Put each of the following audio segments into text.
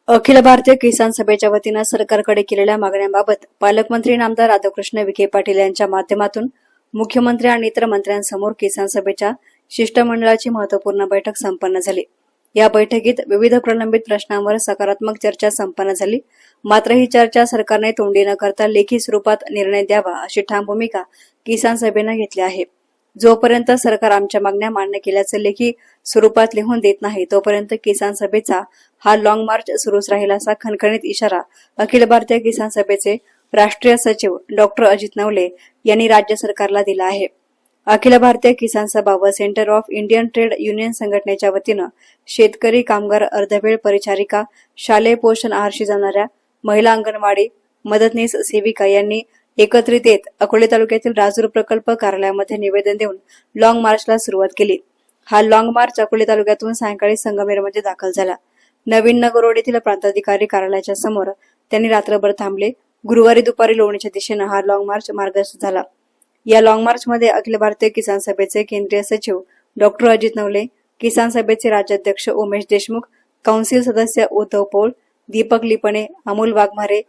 अखिल भारतीय किसान सभेच्या वतीनं सरकारकडे केलेल्या मागण्यांबाबत पालकमंत्री नामदार राधाकृष्ण विखे पाटील यांच्या माध्यमातून मुख्यमंत्री आणि इतर मंत्र्यांसमोर किसान सभेच्या शिष्टमंडळाची महत्वपूर्ण बैठक संपन्न झाली। या बैठकीत विविध प्रलंबित प्रश्नांवर सकारात्मक चर्चा संपन्न झाली। मात्र ही चर्चा सरकारने तोंडी न करता लेखी स्वरूपात निर्णय द्यावा अशी ठाम भूमिका किसान सभेनं घेतली आहे। जोपर्यंत सरकार आमच्या मागण्या मान्य केल्याचे लेखी स्वरूपात लिहून देत नाही तोपर्यंत किसान सभेचा हा लॉंग मार्च सुरूच राहील असा खणखणीत इशारा अखिल भारतीय किसान सभेचे राष्ट्रीय सचिव डॉक्टर अजित नवले यांनी राज्य सरकारला दिला आहे। अखिल भारतीय किसान सभा व centre of Indian trade union संघटनेच्या वतीनं शेतकरी, कामगार, अर्धवेळ परिचारिका, शालेय पोषण आहारशी जाणाऱ्या महिला, अंगणवाडी मदतनीस, सेविका यांनी एकत्रित येत अकोले तालुक्यातील राजूर प्रकल्प कार्यालयामध्ये निवेदन देऊन लॉंग मार्चला सुरुवात केली। हा लॉंग मार्च अकोले तालुक्यातून सायंकाळी संगमेरमध्ये दाखल झाला। नवीन नगर रोड येथील प्रांताधिकारी कार्यालयाच्या समोर त्यांनी रात्रभर थांबले। गुरुवारी दुपारी लोणीच्या दिशेने हा लॉंग मार्च मार्गस्थ झाला। या लॉंग मार्च मध्ये अखिल भारतीय किसान सभेचे केंद्रीय सचिव डॉक्टर अजित नवले, किसान सभेचे राज्याध्यक्ष उमेश देशमुख, काउन्सिल सदस्य उद्धव पौळ, दीपक लिपणे, अमोल वाघमारे,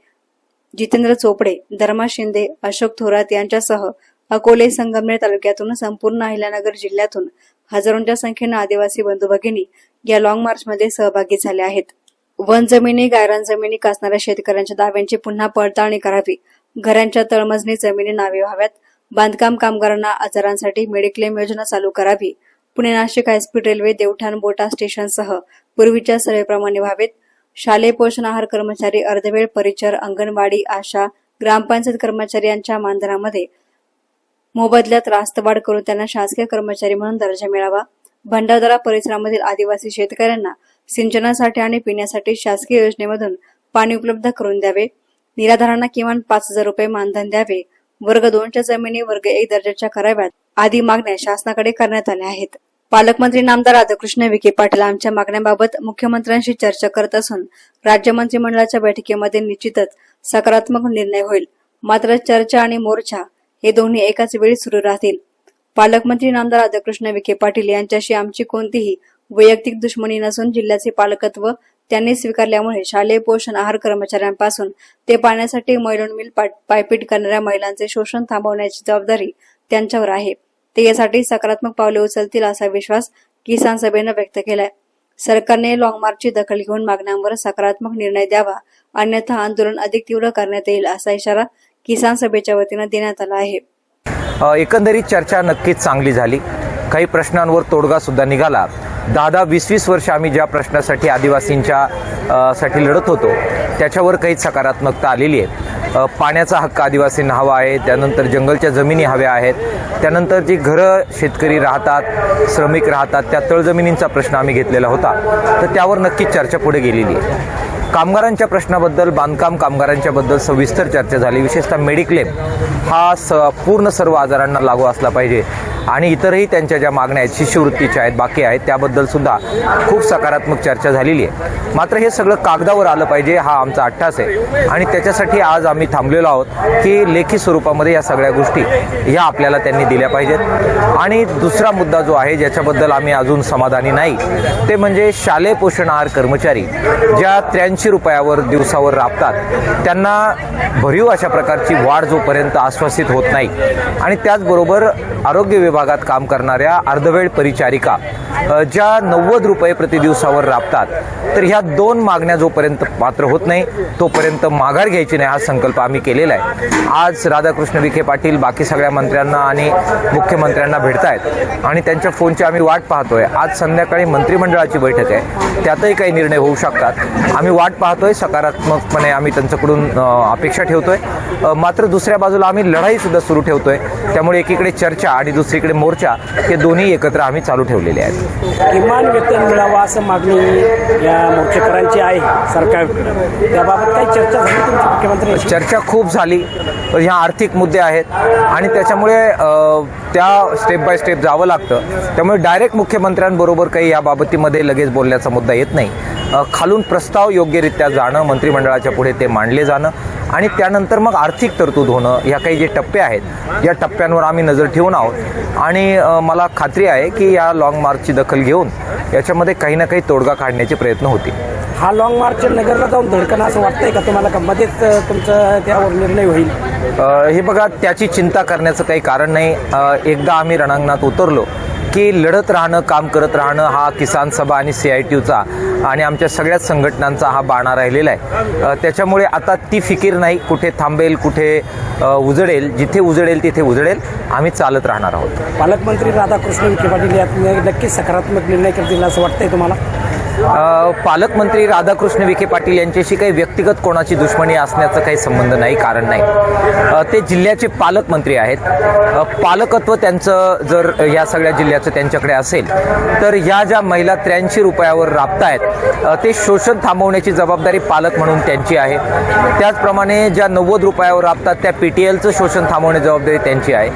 जितेंद्र चोपडे, धर्मा शिंदे, अशोक थोरात यांच्यासह अकोले, संगमनेर तालुक्यातून संपूर्ण अहिल्यानगर जिल्ह्यातून हजारोंच्या संख्येने आदिवासी बंधू भगिनी या लॉंग मार्च मध्ये सहभागी झाले आहेत। वन जमिनी, गायरान जमिनी कासणाऱ्या शेतकऱ्यांच्या दाव्यांची पुन्हा पडताळणी करावी, घरांच्या तळमजनी जमिनी नावे व्हाव्यात, बांधकाम कामगारांना आजारांसाठी मेडिक्लेम योजना चालू करावी, पुणे नाशिक हायस्पीड रेल्वे देवठाण बोटा स्टेशनसह पूर्वीच्या सर्वेप्रमाणे व्हावेत, शालेय पोषण आहार कर्मचारी, अर्धवेळ परिचर, अंगणवाडी, आशा, ग्रामपंचायत कर्मचारी यांच्या मानधनामध्ये मोबदल्यात रास्त वाढ करून त्यांना शासकीय कर्मचारी म्हणून दर्जा मिळावा, भंडारदरा परिसरामधील आदिवासी शेतकऱ्यांना सिंचनासाठी आणि पिण्यासाठी शासकीय योजनेमधून पाणी उपलब्ध करून द्यावे, निराधारांना किमान 5,000 रुपये मानधन द्यावे, वर्ग 2च्या जमिनी वर्ग 1 दर्जाच्या कराव्यात आदी मागण्या शासनाकडे करण्यात आल्या आहेत। पालकमंत्री नामदार राधाकृष्ण विखे पाटील आमच्या मागण्यांबाबत मुख्यमंत्र्यांशी चर्चा करत असून राज्य मंत्रिमंडळाच्या बैठकीमध्ये निश्चितच सकारात्मक निर्णय होईल। मात्र चर्चा आणि मोर्चा हे दोन्ही एकाच वेळी सुरू राहतील। पालकमंत्री नामदार राधाकृष्ण विखे पाटील यांच्याशी आमची कोणतीही वैयक्तिक दुश्मनी नसून जिल्ह्याचे पालकत्व त्यांनी स्वीकारल्यामुळे शालेय पोषण आहार कर्मचाऱ्यांपासून ते पाण्यासाठी मैलोनमिल पायपीट करणाऱ्या महिलांचे शोषण थांबवण्याची जबाबदारी त्यांच्यावर आहे। ते यासाठी सकारात्मक पावले उचलतील असा विश्वास किसान सभेनं व्यक्त केलाय। सरकारने लॉंग मार्चची दखल घेऊन मागण्यांवर सकारात्मक निर्णय द्यावा, अन्यथा आंदोलन अधिक तीव्र करण्यात येईल असा इशारा किसान सभेच्या वतीनं देण्यात आला आहे। एकंदरीत चर्चा नक्कीच चांगली झाली। काही प्रश्नांवर तोडगा सुद्धा निघाला। 10-20 वर्ष आम्ही ज्या प्रश्नासाठी आदिवासींच्या साठी लढत होतो त्याच्यावर काही सकारात्मकता आलेली आहे। पाण्याचा हक्क आदिवासींना हवा आहे, त्यानंतर जंगलच्या जमिनी हव्या आहेत, त्यानंतर जी घरं शेतकरी राहतात, श्रमिक राहतात त्या तळजमिनींचा प्रश्न आम्ही घेतलेला होता, तर त्यावर नक्कीच चर्चा पुढे गेलेली आहे। कामगारांच्या प्रश्नाबद्दल, बांधकाम कामगारांच्या बद्दल सविस्तर चर्चा झाली। विशेषतः मेडिक्लेम हा पूर्ण सर्व आजारांना लागू असला पाहिजे आणि इतरही त्यांच्या ज्या मागण्या आहेत, शिष्यवृत्तीच्या आहेत, बाकी आहेत, त्याबद्दल सुद्धा खूप सकारात्मक चर्चा झालेली आहे। मात्र हे सगळं कागदावर आलं पाहिजे हा आमचा अट्टास आहे आणि त्याच्यासाठी आज आम्ही थांबलेलो आहोत की लेखी स्वरूपामध्ये या सगळ्या गोष्टी ह्या आपल्याला त्यांनी दिल्या पाहिजेत। आणि दुसरा मुद्दा जो आहे ज्याच्याबद्दल आम्ही अजून समाधानी नाही ते म्हणजे शालेय पोषण आहार कर्मचारी ज्या 83 रुपयावर दिवसावर राबतात त्यांना भरीव अशा प्रकारची वाढ जोपर्यंत आश्वासित होत नाही आणि त्याचबरोबर आरोग्य विभागात काम करणाऱ्या अर्धवेळ परिचारिका ज्या 90 रुपये प्रति दिवसावर राबतात, तर ह्या 2 मागण्या जोपर्यंत पात्र होत नाही तोपर्यंत माघार घ्यायची नाही हा संकल्प आम्ही केलेला आहे। आज राधाकृष्ण विखे पाटील बाकी सगळ्या मंत्र्यांना आणि मुख्यमंत्र्यांना भेटतायत आणि त्यांच्या फोनची आम्ही वाट पाहतोय। आज संध्याकाळी मंत्रिमंडळाची बैठक आहे, त्यातही काही निर्णय होऊ शकतात। आम्ही वाट पाहतोय, सकारात्मकपणे आम्ही त्यांच्याकडून अपेक्षा ठेवतोय। मात्र दुसऱ्या बाजूला आम्ही लढाई सुद्धा सुरू ठेवतोय, त्यामुळे एकीकडे चर्चा आणि दुसरीकडे मोर्चा हे दोन्ही एकत्र आम्ही चालू ठेवलेले आहेत। किमान वेतन मिळावं असं मागणी या मोर्चेकरांची आहे सरकारकडे, त्याबाबत काही चर्चा झाली तुमच्या मुख्यमंत्री? चर्चा खूप झाली। ह्या आर्थिक मुद्दे आहेत आणि त्याच्यामुळे त्या स्टेप बाय स्टेप जावं लागतं, त्यामुळे डायरेक्ट मुख्यमंत्र्यांबरोबर काही या बाबतीमध्ये लगेच बोलण्याचा मुद्दा येत नाही। खालून प्रस्ताव योग्यरित्या जाणं, मंत्रिमंडळाच्या पुढे ते मांडले जाणं आणि त्यानंतर मग आर्थिक तरतूद होणं, या काही जे टप्पे आहेत या टप्प्यांवर आम्ही नजर ठेवून आहोत आणि मला खात्री आहे की या लॉंग मार्चची दखल घेऊन याच्यामध्ये काही ना काही तोडगा काढण्याचे प्रयत्न होतील। हा लॉंग मार्च नगरला जाऊन धडकणं असं वाटतंय का तुम्हाला, का मध्येच तुमचं त्यावर निर्णय होईल? हे बघा, त्याची चिंता करण्याचं काही कारण नाही. एकदा आम्ही रणांगणात उतरलो की लढत राहणं, काम करत राहणं हा किसान सभा आणि CITUचा आणि आमच्या सगळ्याच संघटनांचा हा बाणा राहिलेला आहे. त्याच्यामुळे आता ती फिकीर नाही, कुठे थांबेल, कुठे उजळेल. जिथे उजळेल तिथे उजळेल, आम्ही चालत राहणार आहोत. पालकमंत्री राधाकृष्ण विखे पाटील यात नक्कीच सकारात्मक निर्णय करतील असं वाटतंय तुम्हाला? पालकमंत्री राधाकृष्ण विखे पाटील यांच्याशी काही व्यक्तिगत कोणाची दुश्मनी असण्याचा काही संबंध नाही, कारण नाही. ते जिल्ह्याचे पालकमंत्री आहेत. पालकत्व त्यांचं जर या सगळ्या जिल्ह्याचं त्यांच्याकडे असेल तर या ज्या महिला 83 रुपयावर राबतायत ते शोषण थांबवण्याची जबाबदारी पालक म्हणून त्यांची आहे. त्याचप्रमाणे ज्या 90 रुपयावर राबतात त्या PTLचं शोषण थांबवण्याची जबाबदारी त्यांची आहे.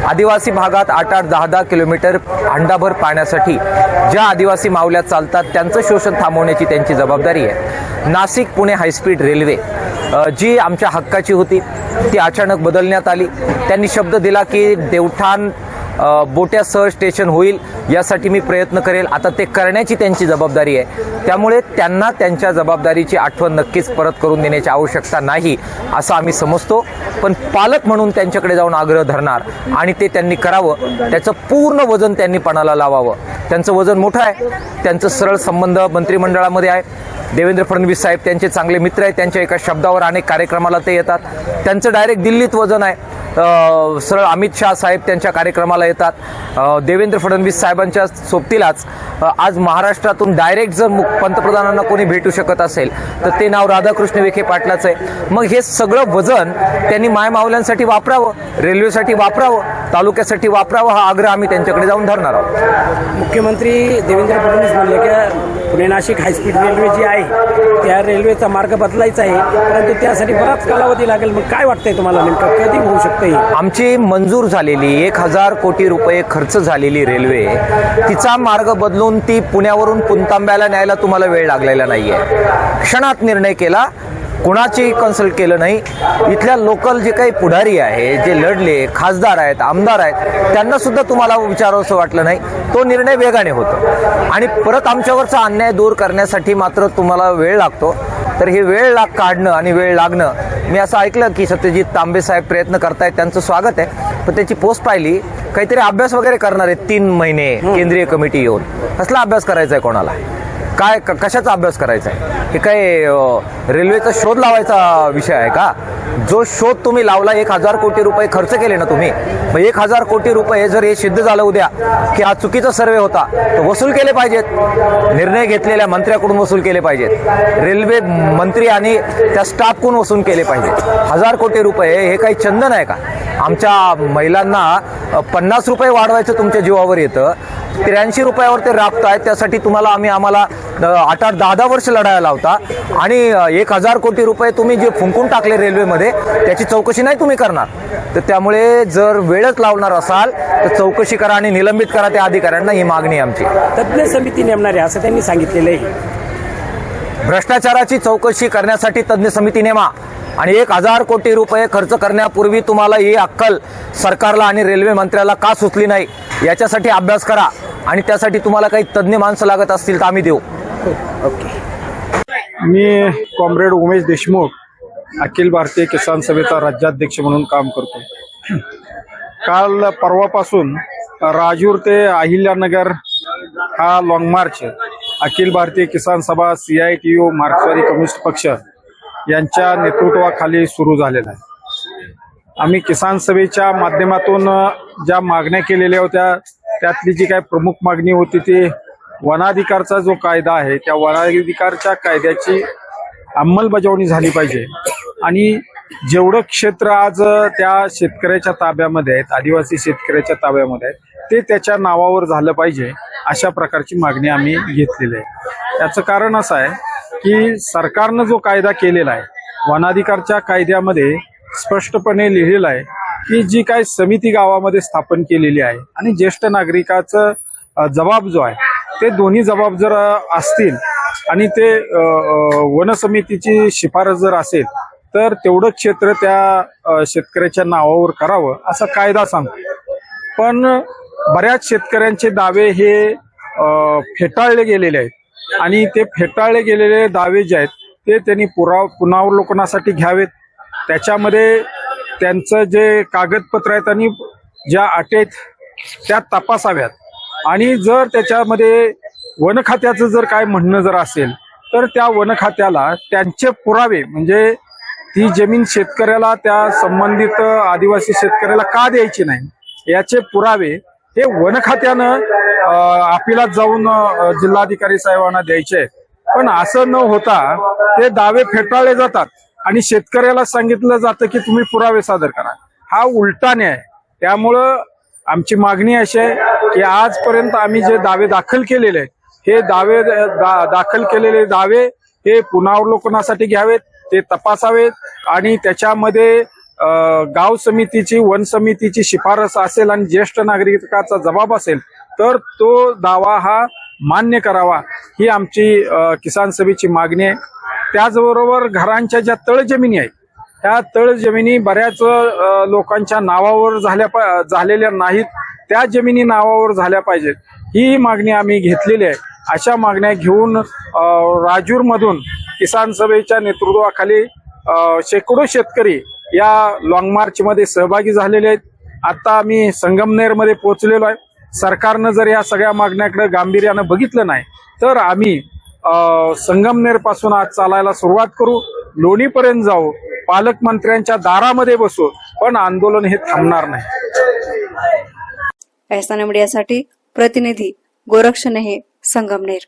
आदिवासी भागात 8-8, 10-10 किलोमीटर हंडाभर पाण्यासाठी ज्या आदिवासी माऊल्या चालतात त्यांचं शोषण थांबवण्याची त्यांची जबाबदारी आहे. नाशिक पुणे हायस्पीड रेल्वे जी आमच्या हक्काची होती ती अचानक बदलण्यात आली. त्यांनी शब्द दिला की देवठाण बोट्यासह स्टेशन होईल, यासाठी मी प्रयत्न करेल. आता ते करण्याची त्यांची जबाबदारी आहे. त्यामुळे त्यांना त्यांच्या जबाबदारीची आठवण नक्कीच परत करून देण्याची आवश्यकता नाही असं आम्ही समजतो. पण पालक म्हणून त्यांच्याकडे जाऊन आग्रह धरणार आणि ते त्यांनी करावं. त्याचं पूर्ण वजन त्यांनी पणाला लावावं. त्यांचं वजन मोठं आहे. त्यांचं सरळ संबंध मंत्रिमंडळामध्ये आहे. देवेंद्र फडणवीस साहेब त्यांचे चांगले मित्र आहेत. त्यांच्या एका शब्दावर अनेक कार्यक्रमाला ते येतात. त्यांचं डायरेक्ट दिल्लीत वजन आहे. सरळ अमित शाह साहेब त्यांच्या कार्यक्रमाला येतात. देवेंद्र फडणवीस साहेबांच्या सोबतीलाच आज महाराष्ट्रातून डायरेक्ट जर पंतप्रधानांना कोणी भेटू शकत असेल तर ते नाव राधाकृष्ण विखे पाटलाचं आहे. मग हे सगळं वजन त्यांनी मायमाऊल्यांसाठी वापरावं, रेल्वेसाठी वापरावं, तालुक्यासाठी वापरावं, हा आग्रह आम्ही त्यांच्याकडे जाऊन धरणार आहोत. मुख्यमंत्री देवेंद्र फडणवीस म्हणले की पुणे नाशिक हायस्पीड रेल्वे जी आहे त्या रेल्वेचा मार्ग बदलायचा आहे, परंतु त्यासाठी बराच कालावधी लागेल. मग काय वाटतंय तुम्हाला, नेमकं कधी होऊ शकतं? आमची मंजूर झालेली 1000 कोटी रुपये खर्च झालेली रेल्वे, तिचा मार्ग बदलून ती पुण्यावरून पुणतांब्याला न्यायला तुम्हाला वेळ लागलेला नाहीये. क्षणात निर्णय केला, कोणाची कन्सल्ट केलं नाही. इथल्या लोकल जे काही पुढारी आहे, जे लढले, खासदार आहेत, आमदार आहेत, त्यांना सुद्धा तुम्हाला विचारावंसं वाटलं नाही. तो निर्णय वेगाने होतो आणि परत आमच्यावरचा अन्याय दूर करण्यासाठी मात्र तुम्हाला वेळ लागतो. तर हे वेळ काढणं आणि वेळ लागणं, मी असं ऐकलं की सत्यजित तांबे साहेब प्रयत्न करतायत, त्यांचं स्वागत आहे. पण त्याची पोस्ट पाहिली, काहीतरी अभ्यास वगैरे करणार आहेत 3 महिने केंद्रीय कमिटी येऊन. कसला अभ्यास करायचा आहे कोणाला? काय कशाचा अभ्यास करायचा आहे? हे काय रेल्वेचा शोध लावायचा विषय आहे का? जो शोध तुम्ही लावला, 1000 कोटी रुपये खर्च केले ना तुम्ही, मग 1000 कोटी रुपये जर हे सिद्ध झालं उद्या की हा चुकीचा सर्वे होता, तर वसूल केले पाहिजेत. निर्णय घेतलेल्या मंत्र्याकडून वसूल केले पाहिजेत. रेल्वे मंत्री आणि त्या स्टाफकडून वसूल केले पाहिजेत. 1000 कोटी रुपये हे काही चंदन आहे का? आमच्या महिलांना 50 रुपये वाढवायचं तुमच्या जीवावर येतं. 83 रुपयावर ते राबतायत. त्यासाठी आम्हाला 8-8, 10-10 वर्ष लढायला लावता आणि 1000 कोटी रुपये तुम्ही जे फुंकून टाकले रेल्वेमध्ये, त्याची चौकशी नाही तुम्ही करणार. तर त्यामुळे जर वेळच लावणार असाल तर चौकशी करा आणि निलंबित करा त्या अधिकाऱ्यांना, ही मागणी आमची. तज्ज्ञ समिती नेमणार आहे असं त्यांनी सांगितलेलं आहे. भ्रष्टाचाराची चौकशी करण्यासाठी तज्ज्ञ समिती नेमा आणि 1000 कोटी रुपये खर्च करण्यापूर्वी तुम्हाला ही अक्कल सरकारला आणि रेल्वे मंत्र्याला का सुचली नाही, याच्यासाठी अभ्यास करा. आणि त्यासाठी तुम्हाला काही तज्ज्ञ माणसं लागत असतील तर आम्ही देऊ. मी कॉम्रेड उमेश देशमुख, अखिल भारतीय किसान सभेचा राज्याध्यक्ष म्हणून काम करतो. काल परवापासून राजूर ते अहिल्यानगर हा लॉंग मार्च अखिल भारतीय किसान सभा, CITU, मार्क्सवादी कम्युनिस्ट पक्ष यांच्या नेतृत्वाखाली सुरू झालेला आहे. आम्ही किसान सभेच्या माध्यमातून ज्या मागण्या केलेल्या होत्या, त्यातली जी काही प्रमुख मागणी होती ती वनाधिकारचा जो कायदा आहे, त्या वनाधिकारच्या कायद्याची अंमलबजावणी झाली पाहिजे. आणि जेवढं क्षेत्र आज त्या शेतकऱ्याच्या ताब्यामध्ये आहेत, आदिवासी शेतकऱ्याच्या ताब्यामध्ये आहेत, ते त्याच्या नावावर झालं पाहिजे, अशा प्रकारची मागणी आम्ही घेतलेली आहे. त्याचं कारण असं आहे की सरकारनं जो कायदा केलेला आहे, वनाधिकारच्या कायद्यामध्ये स्पष्टपणे लिहिलेलं आहे की जी काही समिती गावामध्ये स्थापन केलेली आहे आणि ज्येष्ठ नागरिकाचं जबाब जो आहे, ते दोन्ही जबाब जर असतील आणि ते वनसमितीची शिफारस जर असेल तर तेवढं क्षेत्र त्या शेतकऱ्याच्या नावावर करावं असा कायदा सांगतो. पण बऱ्याच शेतकऱ्यांचे दावे हे फेटाळले गेलेले आहेत. आणि ते फेटाळले गेलेले दावे जे आहेत ते त्यांनी पुनरावलोकनासाठी घ्यावेत. त्याच्यामध्ये त्यांचं जे कागदपत्र आहेत आणि ज्या अटी आहेत त्या तपासाव्यात. आणि जर त्याच्यामध्ये वन खात्याचं जर काय म्हणणं जर असेल तर त्या वन खात्याला त्यांचे पुरावे, म्हणजे ती जमीन शेतकऱ्याला, त्या संबंधित आदिवासी शेतकऱ्याला का द्यायची नाही याचे पुरावे हे वन खात्यानं अपिलात जाऊन जिल्हाधिकारी साहेबांना द्यायचे आहेत. पण असं न होता ते दावे फेटाळले जातात आणि शेतकऱ्याला सांगितलं जातं की तुम्ही पुरावे सादर करा. हा उलटा न्याय. त्यामुळं आमची मागणी अशी आहे की आजपर्यंत आम्ही जे दावे दाखल केलेले आहेत हे दावे दाखल केलेले दावे हे पुनरावलोकनासाठी घ्यावेत, ते तपासावेत आणि त्याच्यामध्ये गाव समितीची, वन समितीची शिफारस असेल आणि ज्येष्ठ नागरिकाचा जबाब असेल तर तो दावा हा मान्य करावा, ही आमची किसान सभेची मागणी आहे. त्याचबरोबर घरांच्या ज्या तळजमिनी आहेत त्या तळजमिनी बऱ्याच लोकांच्या नावावर झालेल्या नाहीत, त्या जमिनी नावावर झाल्या पाहिजेत, ही मागणी आम्ही घेतलेली आहे. अशा मागण्या घेऊन राजूरमधून किसान सभेच्या नेतृत्वाखाली शेकडो शेतकरी या लॉंग मार्चमध्ये सहभागी झालेले आहेत. आता आम्ही संगमनेरमध्ये पोहोचलेलो आहे. सरकारनं जर या सगळ्या मागण्याकडे गांभीर्यानं बघितलं नाही तर आम्ही संगमनेर पासून आज चालायला सुरुवात करू, लोणीपर्यंत जाऊ, पालकमंत्र्यांच्या दारामध्ये बसू, पण आंदोलन हे थांबणार नाही. एहसान मीडियासाठी प्रतिनिधी गोरक्ष नेहे, संगमनेर.